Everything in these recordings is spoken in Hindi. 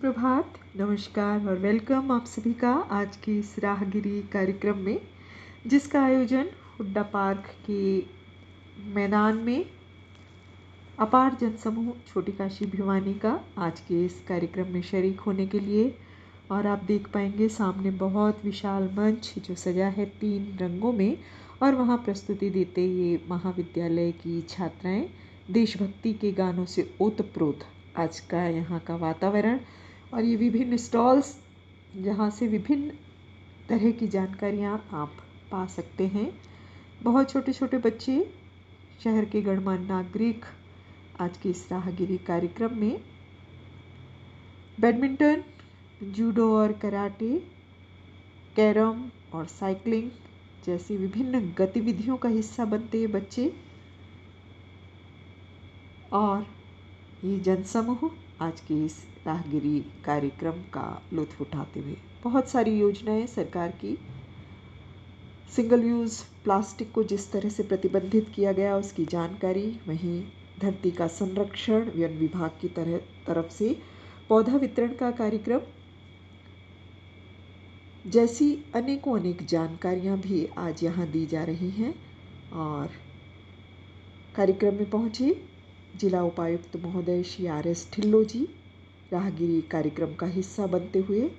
सुप्रभात, नमस्कार और वेलकम आप सभी का आज की इस राहगिरी कार्यक्रम में, जिसका आयोजन हुड्डा पार्क के मैदान में अपार जनसमूह छोटी काशी भिवानी का आज के इस कार्यक्रम में शरीक होने के लिए। और आप देख पाएंगे सामने बहुत विशाल मंच जो सजा है 3 रंगों में, और वहाँ प्रस्तुति देते ये महाविद्यालय की छात्राएं देशभक्ति के गानों से ओतप्रोत आज का यहाँ का वातावरण और ये विभिन्न स्टॉल्स जहाँ से विभिन्न तरह की जानकारियाँ आप पा सकते हैं। बहुत छोटे छोटे बच्चे, शहर के गणमान्य नागरिक आज के इस राहगिरी कार्यक्रम में बैडमिंटन, जूडो और कराटे, कैरम और साइकिलिंग जैसी विभिन्न गतिविधियों का हिस्सा बनते हैं बच्चे। और ये जनसमूह आज के इस राहगिरी कार्यक्रम का लुत्फ उठाते हुए बहुत सारी योजनाएं सरकार की, सिंगल यूज़ प्लास्टिक को जिस तरह से प्रतिबंधित किया गया उसकी जानकारी, वहीं धरती का संरक्षण वन विभाग की तरफ से पौधा वितरण का कार्यक्रम जैसी अनेकों अनेक जानकारियां भी आज यहाँ दी जा रही हैं। और कार्यक्रम में पहुँचे जिला उपायुक्त महोदय श्री RS ढिल्लो जी राहगिरी कार्यक्रम का हिस्सा बनते हुए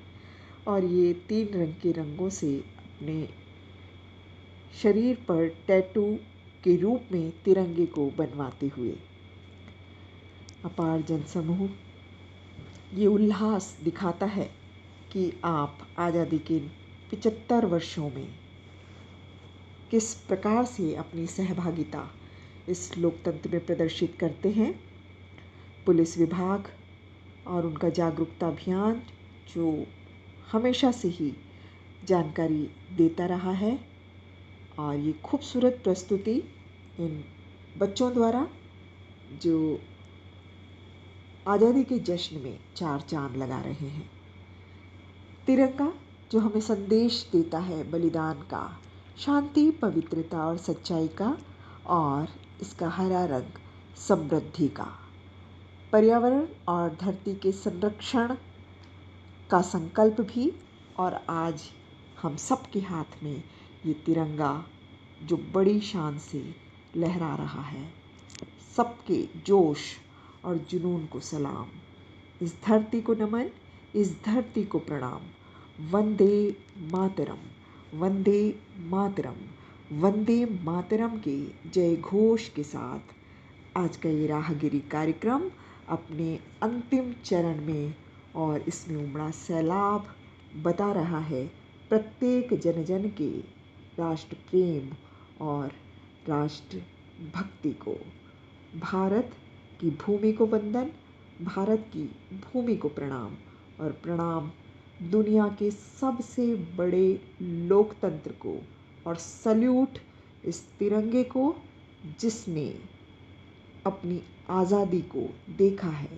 और ये 3 रंग के रंगों से अपने शरीर पर टैटू के रूप में तिरंगे को बनवाते हुए अपार जनसमूह ये उल्लास दिखाता है कि आप आज़ादी के 75 वर्षों में किस प्रकार से अपनी सहभागिता इस लोकतंत्र में प्रदर्शित करते हैं। पुलिस विभाग और उनका जागरूकता अभियान जो हमेशा से ही जानकारी देता रहा है, और ये खूबसूरत प्रस्तुति इन बच्चों द्वारा जो आज़ादी के जश्न में 4 चांद लगा रहे हैं। तिरंगा जो हमें संदेश देता है बलिदान का, शांति, पवित्रता और सच्चाई का, और इसका हरा रंग समृद्धि का, पर्यावरण और धरती के संरक्षण का संकल्प भी। और आज हम सबके हाथ में ये तिरंगा जो बड़ी शान से लहरा रहा है, सबके जोश और जुनून को सलाम, इस धरती को नमन, इस धरती को प्रणाम। वंदे मातरम, वंदे मातरम, वंदे मातरम के जय घोष के साथ आज का ये राहगिरी कार्यक्रम अपने अंतिम चरण में, और इसमें उमड़ा सैलाब बता रहा है प्रत्येक जन जन के राष्ट्र प्रेम और राष्ट्र भक्ति को। भारत की भूमि को वंदन, भारत की भूमि को प्रणाम, और प्रणाम दुनिया के सबसे बड़े लोकतंत्र को, और सल्यूट इस तिरंगे को जिसने अपनी आज़ादी को देखा है,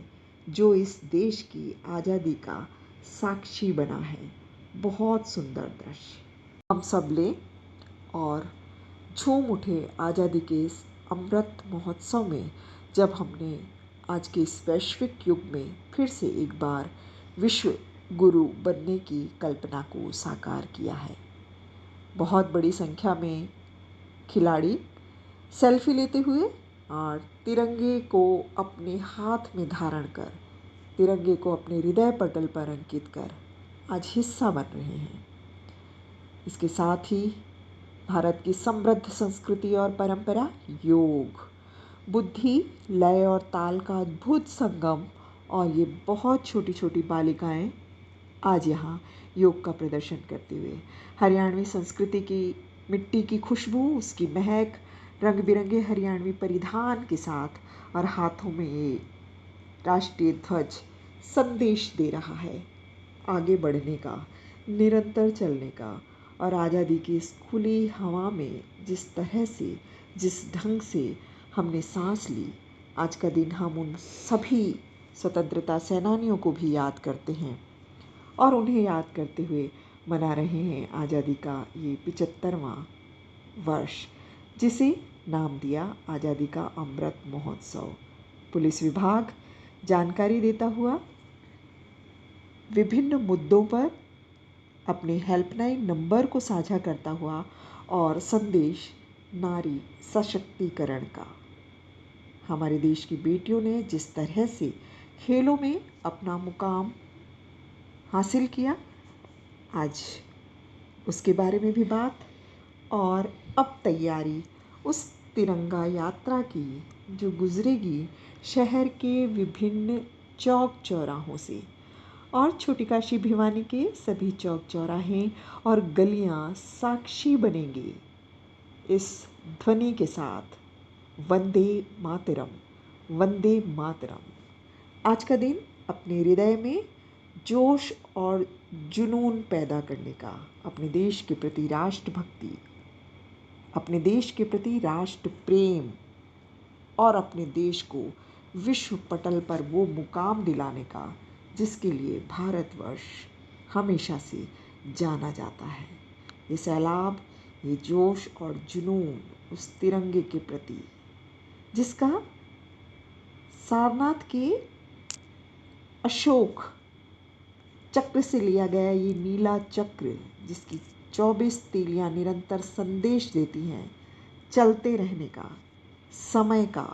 जो इस देश की आज़ादी का साक्षी बना है। बहुत सुंदर दृश्य हम सब ले और झूम उठे आज़ादी के इस अमृत महोत्सव में, जब हमने आज के इस वैश्विक युग में फिर से एक बार विश्व गुरु बनने की कल्पना को साकार किया है। बहुत बड़ी संख्या में खिलाड़ी सेल्फी लेते हुए और तिरंगे को अपने हाथ में धारण कर, तिरंगे को अपने हृदय पटल पर अंकित कर आज हिस्सा बन रहे हैं। इसके साथ ही भारत की समृद्ध संस्कृति और परंपरा, योग, बुद्धि, लय और ताल का अद्भुत संगम, और ये बहुत छोटी छोटी बालिकाएं आज यहाँ योग का प्रदर्शन करते हुए हरियाणवी संस्कृति की मिट्टी की खुशबू, उसकी महक, रंग बिरंगे हरियाणवी परिधान के साथ और हाथों में ये राष्ट्रीय ध्वज संदेश दे रहा है आगे बढ़ने का, निरंतर चलने का, और आज़ादी की इस खुली हवा में जिस तरह से, जिस ढंग से हमने सांस ली, आज का दिन हम उन सभी स्वतंत्रता सेनानियों को भी याद करते हैं और उन्हें याद करते हुए मना रहे हैं आज़ादी का ये 75वां वर्ष, जिसे नाम दिया आज़ादी का अमृत महोत्सव। पुलिस विभाग जानकारी देता हुआ विभिन्न मुद्दों पर अपने हेल्पलाइन नंबर को साझा करता हुआ और संदेश नारी सशक्तिकरण का। हमारे देश की बेटियों ने जिस तरह से खेलों में अपना मुकाम हासिल किया, आज उसके बारे में भी बात। और अब तैयारी उस तिरंगा यात्रा की जो गुजरेगी शहर के विभिन्न चौक चौराहों से, और छोटी काशी भिवानी के सभी चौक चौराहे और गलियां साक्षी बनेंगी इस ध्वनि के साथ, वंदे मातरम, वंदे मातरम। आज का दिन अपने हृदय में जोश और जुनून पैदा करने का, अपने देश के प्रति राष्ट्रभक्ति, अपने देश के प्रति राष्ट्र प्रेम और अपने देश को विश्व पटल पर वो मुकाम दिलाने का जिसके लिए भारतवर्ष हमेशा से जाना जाता है। ये सैलाब, ये जोश और जुनून उस तिरंगे के प्रति जिसका सारनाथ के अशोक चक्र से लिया गया, ये नीला चक्र जिसकी 24 तीलियां निरंतर संदेश देती हैं चलते रहने का, समय का,